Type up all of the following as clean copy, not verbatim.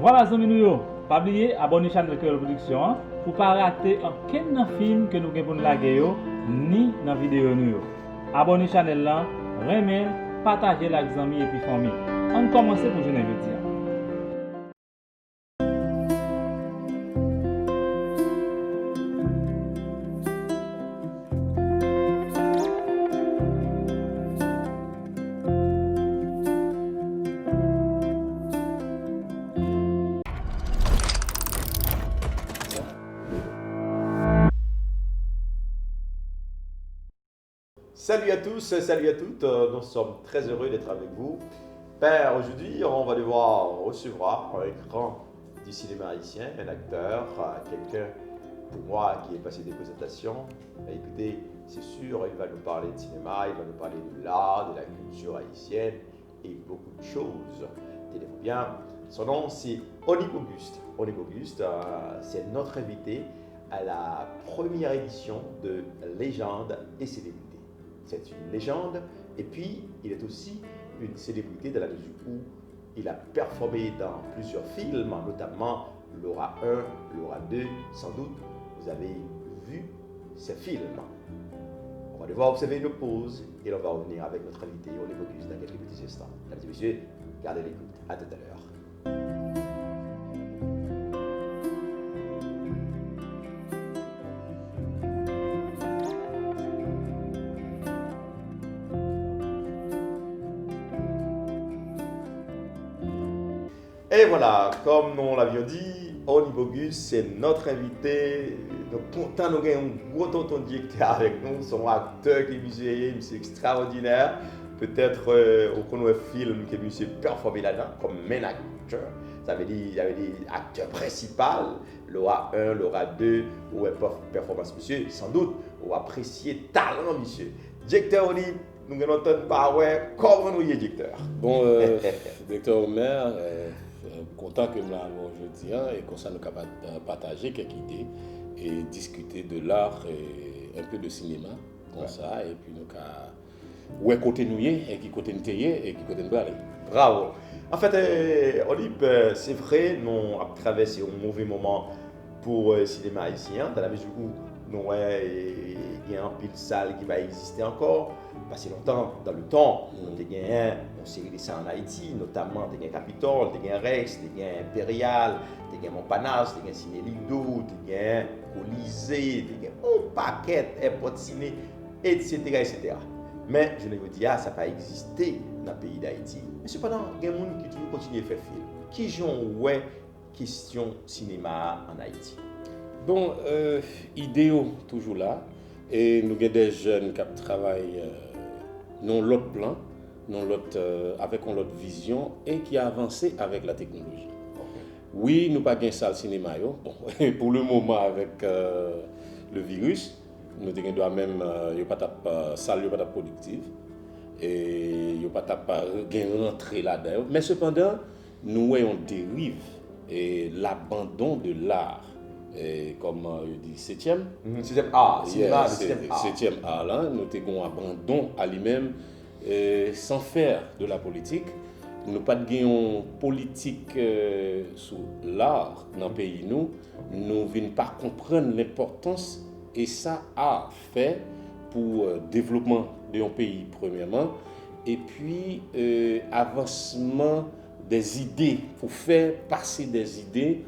Voilà, amis nous, pas oublier abonner à la chaîne de production pour ne pas rater aucun film que nous avons pour nous ni dans la vidéo nous. Abonnez à la chaîne, remerciez, partagez avec les amis et puis famille. On commence pour journée jeudi. Salut à tous, salut à toutes, nous sommes très heureux d'être avec vous. Ben, aujourd'hui, on va devoir recevoir un grand du cinéma haïtien, un acteur, quelqu'un pour moi qui est passé des présentations. Ben, écoutez, c'est sûr, il va nous parler de cinéma, il va nous parler de l'art, de la culture haïtienne et beaucoup de choses. Tenez-vous bien, son nom c'est Onyx Auguste. Onyx Auguste, c'est notre invité à la première édition de Légendes et Célébrités. C'est une légende et puis il est aussi une célébrité dans la mesure où il a performé dans plusieurs films, notamment Laura 1, Laura 2, sans doute vous avez vu ces films. On va devoir observer une pause et on va revenir avec notre invité Onyx Auguste dans quelques petits instants. Mesdames et messieurs, gardez l'écoute. À tout à l'heure. Et voilà, comme nous l'avions dit, Onyx Auguste, c'est notre invité. Nous sommes contents de gagner un gros tonton directeur avec nous. Son acteur qui est musée, c'est extraordinaire. Peut-être on connaît un film que monsieur performé là-dedans comme main acteur. Ça veut dire il y avait des acteurs principaux, Laura 1, Laura 2, ou performance monsieur, sans doute, ou apprécier talent monsieur. Directeur Onyx, nous allons entendre parler comment nous y est directeur. Bon, directeur Omer, content que nous l'avons aujourd'hui et qu'on s'en capable de partager quelques idées et discuter de l'art et un peu de cinéma comme ça et puis nous où est côté nous et qui côté nous et qui côté nous aller. Bravo. En fait, Onyx, c'est vrai, nous avons traversé un mauvais moment pour le cinéma haïtien, dans la mesure où nous il y a un pile salle qui va exister encore. Passé longtemps dans le temps, on a gagné une série de ça en Haïti, notamment des Capitole, des Rex, des Impérial, des Montparnasse, des Ciné Lido, des Colisée, des un paquet de ciné, etc., etc. Mais je ne vous dis pas, ça n'a pas existé dans le pays d'Haïti. Mais cependant, il y a des gens qui toujours continuent à faire film. Qui jouent ouais question cinéma en Haïti? Bon, idéaux toujours là. Et nous avons des jeunes qui travaillent dans l'autre plan, avec une autre vision et qui avancent avec la technologie. Oui, nous n'avons pas de salle cinéma. Bon, pour le moment, avec le virus, nous avons même pas de salle productive et nous n'avons pas de rentrée là-dedans. Mais cependant, nous avons une dérive et l'abandon de l'art. Et comme je dis, 7e. 7e art, cinéma, 7e art là, nous avons un abandon à lui-même sans faire de la politique. Nous n'avons pas de politique sur l'art dans le pays. Nous ne venons pas comprendre l'importance et ça a fait pour le développement de un pays, premièrement, et puis avancement des idées, pour faire passer des idées.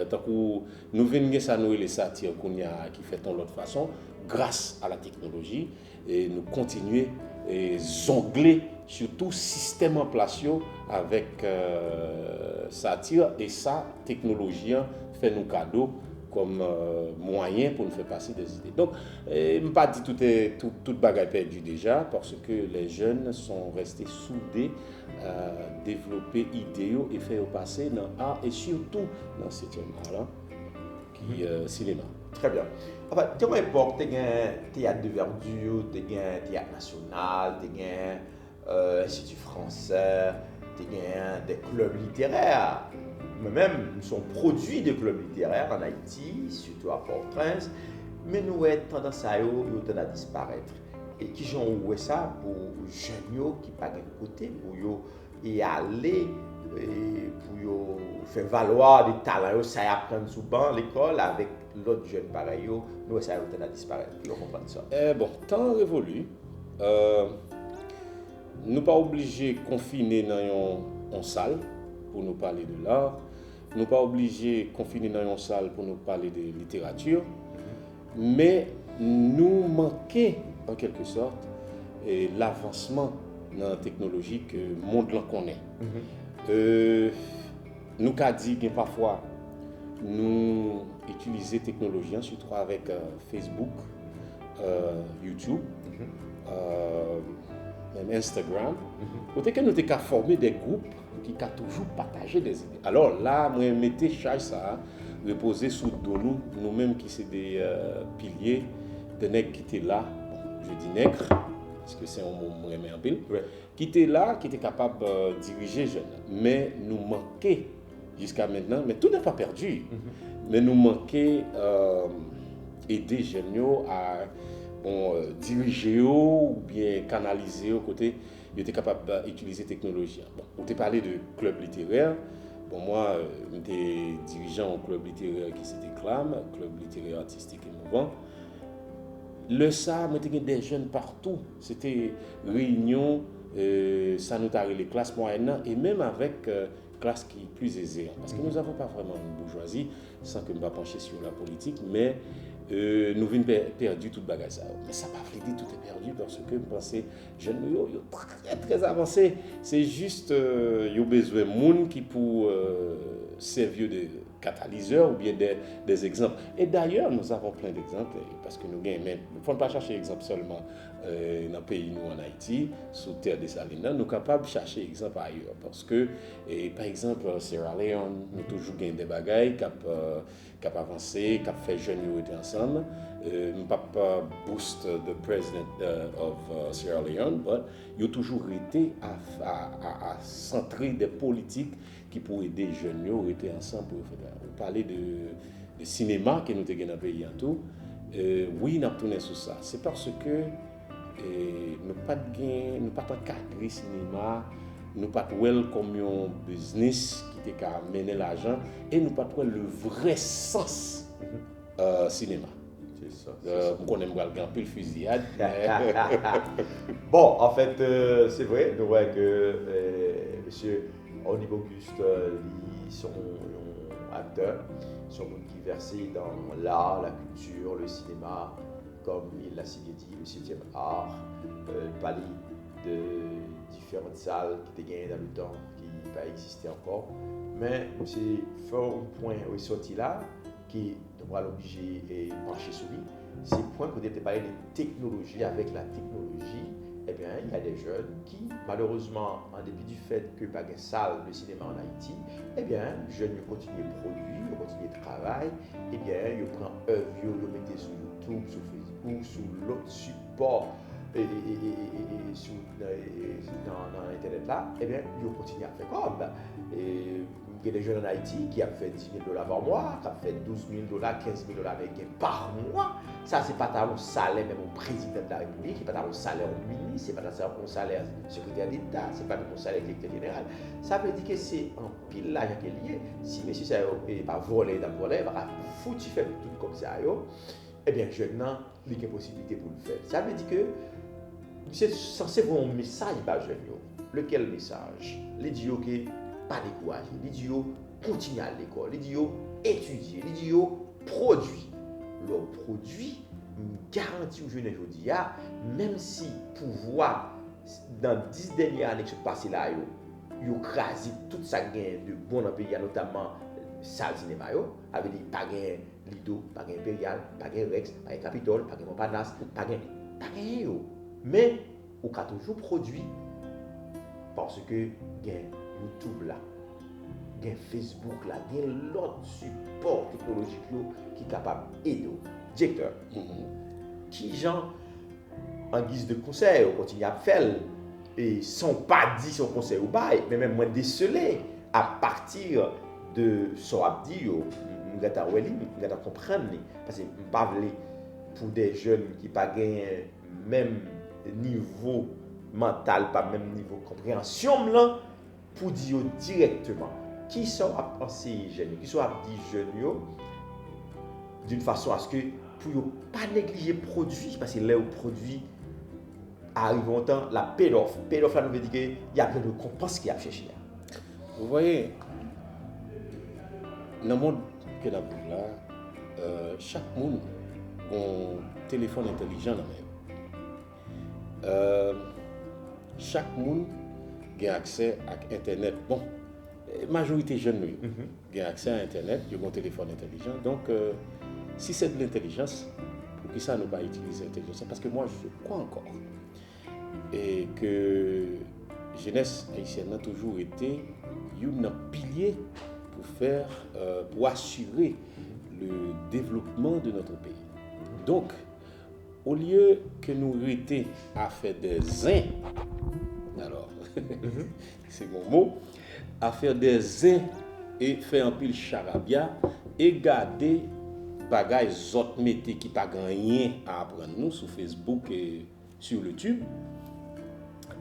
Tant que nous venons à nous les satires qui fait de l'autre façon, grâce à la technologie, et nous continuons à jongler surtout système en place avec satire et ça, technologie fait nous cadeau comme moyen pour nous faire passer des idées. Donc, je ne pas dire toute bagaille perdue déjà, parce que les jeunes sont restés soudés à développer idéaux et faire passer dans l'art et surtout dans ce art-là, qui est cinéma. Très bien. Enfin, dans une époque, tu as un théâtre de verdure, tu as un théâtre national, tu as un institut français, tu as des clubs littéraires. Même, nous sommes produits de clubs littéraires en Haïti, surtout à Port-au-Prince, mais nous avons tendance à disparaître. Et qui ont ça pour les jeunes qui pas de côté pour y aller et pour yo faire valoir des talents, ça apprendre sous banc l'école avec l'autre jeune pareil, nous ça a disparaître. Vous comprenez ça? Bon, temps révolu. Nous pas obligés de confiner dans une salle pour nous parler de l'art. Nous pas obligés de confiner dans une salle pour nous parler de littérature. Mais nous manquons en quelque sorte l'avancement dans la technologie que le monde connaît. Nous avons dit que parfois nous utilisons la technologie, surtout avec Facebook, YouTube, même Instagram. Côté que nous avons formé des groupes qui ont toujours partagé des idées. Alors là, moi, je mettais charge ça, reposer sous nous-mêmes qui sommes des piliers, des nègres qui étaient là. Bon, je dis nègres, parce que c'est un mot que je en pile. Qui étaient là, qui étaient capables de diriger jeunes. Mais nous manquons jusqu'à maintenant, mais tout n'est pas perdu. Mais nous manquons aider les jeunes à diriger ou bien canaliser au côté. Ils étaient capables d'utiliser la technologie. Bon, on t'a parlé de club littéraire. Bon, moi, j'étais dirigeant au club littéraire qui s'était CLAM, club littéraire artistique et mouvant. Le ça, moi, j'étais des jeunes partout. C'était réunion, ça nous arrive les classes moyennes et même avec classe qui est plus aisée. Parce que nous n'avons pas vraiment une bourgeoisie, sans que je ne me pencher sur la politique, mais nous venons perdu toute bagage. Mais ça n'a pas fait dire tout est perdu parce que je pensais jeunes sont très avancés. C'est juste qu'ils ont besoin de monde qui pour servir de catalyseur ou bien des exemples. Et d'ailleurs, nous avons plein d'exemples parce que nous gagnons même. Il ne faut pas chercher exemple seulement dans le pays, nous en Haïti, sous terre des Salines. Nous sommes capables de chercher exemple ailleurs parce que, par exemple, Sierra Leone, nous toujours gagnons des bagailles qui ont avancé, qui ont fait jeunes nous ensemble. Nous pas boost the president of Sierra Leone, mais ils ont toujours été à centrer des politiques qui pourraient aider les jeunes à rester ensemble pour faire. On parlait de cinéma que nous avons dans le pays en tout. Oui, nous avons tourné sur ça. C'est parce que nous pas encadrer le cinéma, nous pas comme un business qui était qu'à mener l'argent et nous pas le vrai sens cinéma. C'est ça. On connaît un peu le fusillade. Bon, en fait, c'est vrai, nous voyons que monsieur Oni Auguste, ils sont acteurs, ils sont qui versés dans l'art, la culture, le cinéma, comme il l'a si bien dit, le 7e art, parler de différentes salles qui étaient gagnées dans le temps, qui n'ont pas existé encore. Mais c'est fort un point où il sorti là, qui devra l'obliger et pencher sur lui. C'est le point qu'on était parlé de technologie. Avec la technologie, eh bien, il y a des jeunes qui, malheureusement, en dépit du fait que pas de salle de cinéma en Haïti, eh bien, les jeunes continuent à produire, ils continuent à travailler, eh bien, ils prennent œuvre, ils mettent sur YouTube, sur Facebook, sur l'autre support dans Internet là, eh bien, ils continuent à faire comme. Il y a des jeunes en Haïti qui ont fait $10,000 par mois, qui ont fait $12,000, $15,000 américains par mois. Ça, ce n'est pas un salaire même au président de la République, ce n'est pas un salaire au ministre, ce n'est pas un salaire au secrétaire d'État, ce n'est pas un salaire directeur général. Ça veut dire que c'est un pile l'argent qui est lié. Si M. ça n'est pas volé dans le volet, il va foutre faire tout comme ça. Eh bien, jeune, il y a une possibilité pour le faire. Ça veut dire que c'est censé avoir un message par jeune. Lequel message? Les dit que pas décourager, les dit continuer à l'école, les dit étudier, les dit produire. Le produit garantit aux jeunes aujourd'hui, même si pouvoir dans 10 dernières années qui sont passées là, ils ont crasé tout ça gain de bon dans le pays, notamment salle cinéma, avec des pas gain Lido, pas gain Impérial, pas gain Rex, pas gain Capitole, pas gain Montparnasse, pas gain mais on a toujours produit parce que gain YouTube là, gain Facebook là, gain l'autre support technologique qui est capable d'aider. Directeur, qui gens en guise de conseil, on continue à faire et sans pas dire son conseil ou bail, mais même moins déceler à partir de son abdi, nous allons comprendre parce que nous parlons pour des jeunes qui n'ont pas gagné même niveau mental, pas même niveau compréhension là, pour dire directement qui sont à penser jeunes, qui sont à dire jeunes d'une façon à ce que pour ne pas négliger le produit, parce que les produits arrivent en temps, la paid-off. Paid-off, là, nous veut dire qu'il y a plein de récompenses qui a cherché. Vous voyez, dans le monde que nous avons là, chaque monde a un téléphone intelligent dans la main. Chaque monde a accès à Internet. Bon, la majorité jeune a accès à Internet, ils ont un téléphone intelligent. Donc, si c'est de l'intelligence, pour qui ça ne pas utiliser l'intelligence? Parce que moi, je crois encore et que la jeunesse haïtienne a toujours été un pilier pour assurer le développement de notre pays. Donc, au lieu que nous arrêtions à faire des alors, c'est mon mot, à faire des et faire un pile charabia et garder bagages autres métiers qui pas rien à apprendre nous sur Facebook et sur YouTube.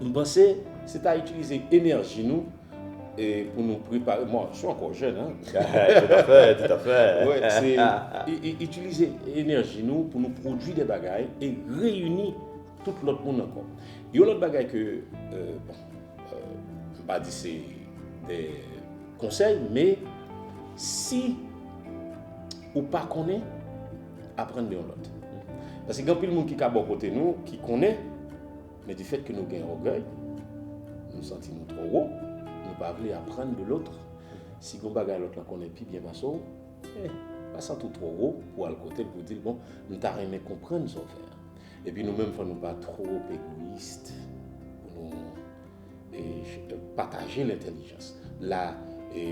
Je pense que c'est à utiliser l'énergie nous et pour nous préparer. Moi, je suis encore jeune, hein. Tout à fait, tout à fait. Ouais, c'est utiliser l'énergie nous pour nous produire des bagages et réunir tout l'autre monde encore. Il y a l'autre bagaille que pas dire c'est des conseils, mais si ou pas connaît, apprendre de l'autre. Parce que il y a plein de monde qui est à bon côté nous, qui connaît, mais du fait que nous gagnons orgueil, nous sentons trop haut, nous ne pas voulu apprendre de l'autre. Si on bagaille l'autre là connaît plus bien masso, pas sentir trop haut pour le côté pour dire bon, nous t'as rien comprendre ce faire. Et puis nous-mêmes, il ne faut pas trop égoïstes pour nous partager l'intelligence. Là,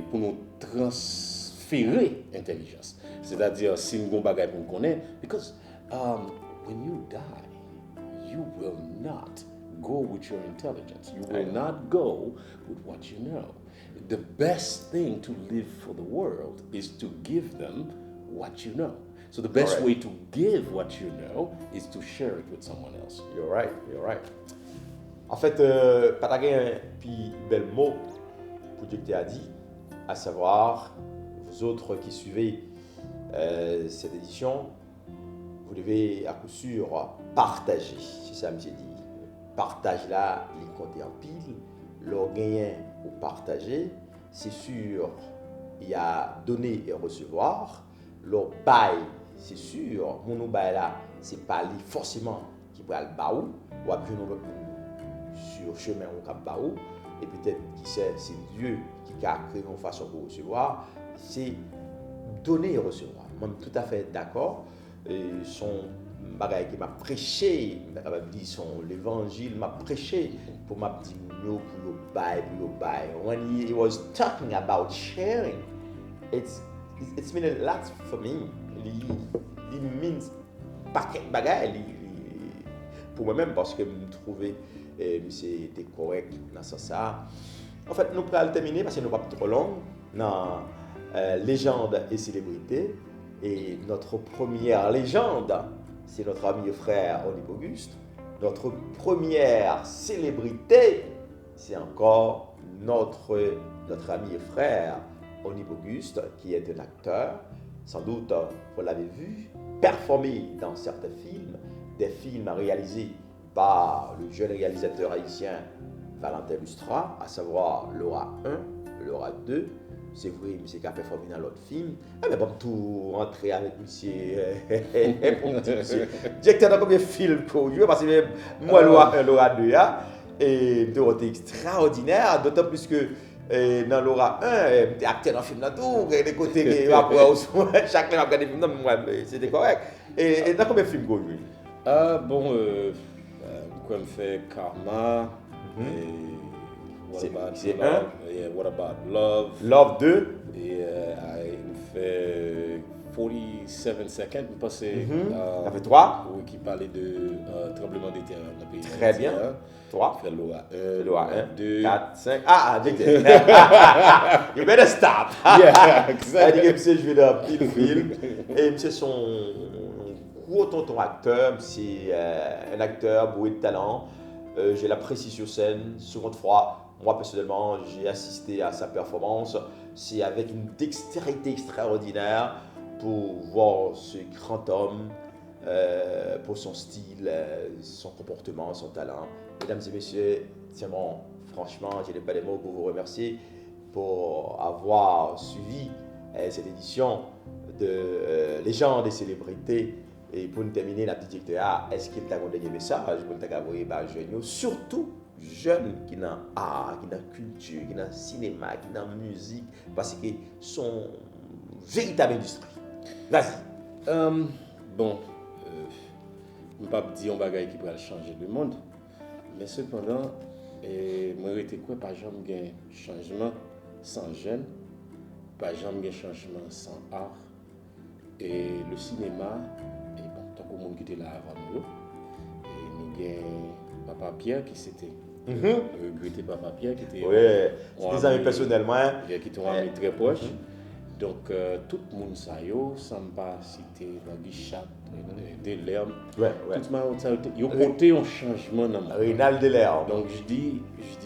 pour nous transférer l'intelligence. C'est-à-dire, si nous avons des choses pour nous connaître, because when you die, you will not go with your intelligence. You will not go with what you know. The best thing to live for the world is to give them what you know. So the best way to give what you know is to share it with someone else. You're right. En fait, Patagué un puis bel mot pour ce que tu as dit, à savoir, vous autres qui suivez cette édition, vous devez à coup sûr partager. C'est ça que j'ai dit. Partage là, il compte en pile, le gagnant ou partager, c'est sûr, il y a donner et recevoir, le bail. C'est sûr, mon bail là, c'est pas lui forcément qui va le baou, ou après sur chemin ou cap baou, et peut-être qui sait, c'est Dieu qui a créé une façon pour recevoir, c'est donner et recevoir. Moi, je suis tout à fait d'accord. Son bagage qui m'a prêché, son l'évangile m'a prêché pour m'a dit pour le bail. When he was talking about sharing, it's mean a lot for me. It means paquet de bagages pour moi-même parce que je trouvais c'était correct dans ce sens. En fait, nous allons terminer parce que nous ne sommes pas trop long dans légende et célébrité. Et notre première légende, c'est notre ami et frère Onibe Auguste. Notre première célébrité, c'est encore notre ami et frère Onibe Auguste, qui est un acteur. Sans doute, vous l'avez vu, performer dans certains films, des films réalisés par le jeune réalisateur haïtien Valentin Lustra, à savoir Laura 1, Laura 2. C'est vrai, monsieur qui a performé dans l'autre film. Mais bon, tout rentrer avec monsieur. Directeur dans combien de films pour jouer, parce que moi, Laura 1, Laura 2, et c'était extraordinaire, d'autant plus que dans Laura 1, j'étais acteur dans le film, dans tout, des côtés, après, chacun a regardé le film, c'était correct. Et dans combien de films vous jouez? Bon, quoi me fait Karma, What About Love? Love 2. Et il fait 47 seconds, je pense. Ça fait 3. Oui, qui parlait de tremblement de terre dans le pays. Très bien. 3. Fait Loa 1, 2, 4, 5. You better stop. Yeah, exactly. Je joué dans le film. Et c'est son gros tonton acteur. C'est un acteur bourré de talent. Je l'apprécie sur scène. Souvent de fois, Moi, personnellement, j'ai assisté à sa performance. C'est avec une dextérité extraordinaire pour voir ce grand homme, pour son style, son comportement, son talent. Mesdames et messieurs, c'est bon, franchement, je n'ai pas les mots pour vous remercier pour avoir suivi cette édition de Légendes et célébrités. Et pour nous terminer, la petite directeur, est-ce qu'il t'a donné des messages pour nous envoyer par jeunes, surtout jeunes qui ont art, qui ont culture, qui ont cinéma, qui ont musique, parce que sont véritable industrie. Vas-y. Bon, je ne peux pas dire un bagage qui pourrait changer le monde, mais cependant, moi, je quoi, par exemple, il y a un changement sans jeunes, par exemple, il y a un changement sans art, et le cinéma, et bon, tant que le monde qui était là avant nous, et nous avons Papa Pierre qui c'était. Regretter Papa Pierre qui était. Oui, c'est des amis personnellement. Qui était un ami très proche. Donc, tout le monde ça yo, sans pas citer Guichat, Delerme. Tout le monde ça yo porté un changement dans le Rénal Delerme. Donc, je dis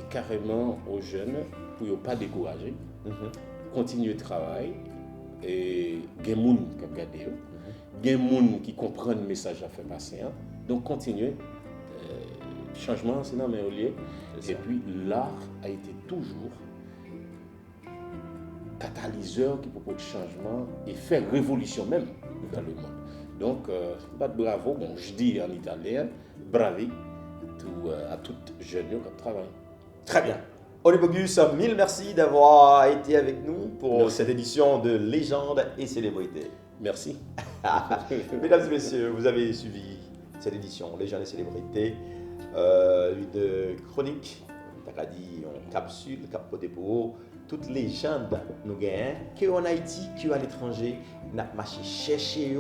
carrément aux jeunes pour ne pas décourager, continuer le travail et il y a des gens qui regardent, il y a des gens qui comprennent le message à faire passer. Donc, continuer. Changement, c'est dans mes lieux. Et puis, l'art a été toujours catalyseur qui propose changement et faire révolution même dans le monde. Donc, bravo, bon, je dis en italien, bravi à toutes jeunes qui travaillent. Très bien. Olibogus, mille merci d'avoir été avec nous pour cette édition de Légendes et célébrités. Merci. Mesdames et messieurs, vous avez suivi cette édition Légendes et célébrités, une chronique, on a dit, une capsule, capoté pour toutes les légendes nous gagnons, qui en Haïti, qui à l'étranger, nous avons marché chercher,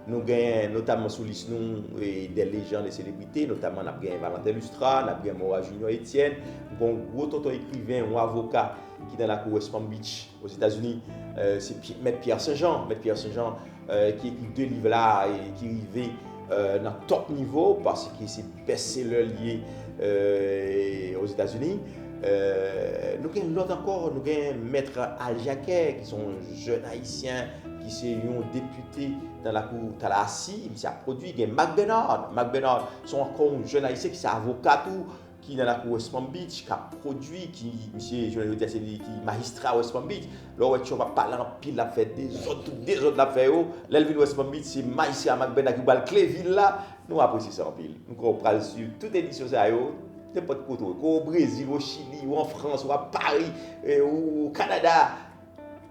nous gagnons notamment sous liste des légendes et célébrités, notamment nous avons gagné Valentin Lustra, nous avons gagné Moa Junior Etienne, nous avons un gros tonton écrivain ou avocat qui est dans la cour West Palm Beach aux États-Unis, c'est Maître Pierre Saint-Jean, qui écrit 2 livres là et qui arrivé dans top niveau parce que c'est best-seller lié aux États-Unis. Nous avons l'autre encore, nous avons Maître Al Jacquet, qui sont jeunes haïtiens, qui sont députés dans la cour Talassi, qui a produit. Nous avons Mac Bernard, sont encore un jeune haïtien qui est avocat, qui est dans la cour West Palm Beach, qui a produit, qui est magistrat à West Palm Beach. Là, tu vas parler en pile, la fête des autres la fête. L'Elvin West Palm Beach, c'est magistrat Mac Bernard qui va le Cléville là. Nous apprécions ça en pile. Nous allons suivre toute édition ça. N'importe quoi, au Brésil, au Chili, ou en France, ou à Paris, ou au Canada,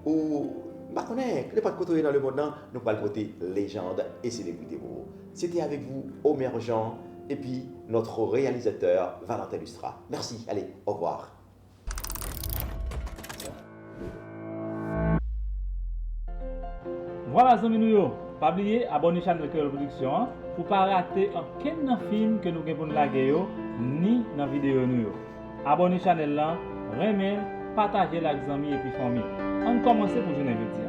ou n'importe quoi dans le monde, nous allons côté légende et célébrité pour vous. C'était avec vous, Omer Jean, et puis notre réalisateur, Valentin Lustra. Merci, allez, au revoir. Voilà, les amis, pas oublier abonner à la chaîne de production pour ne pas rater aucun film que nous avons lagué ni dans la vidéo. Abonnez à la chaîne, remerciez, partagez avec les amis et puis famille. On commence pour journée jeudi.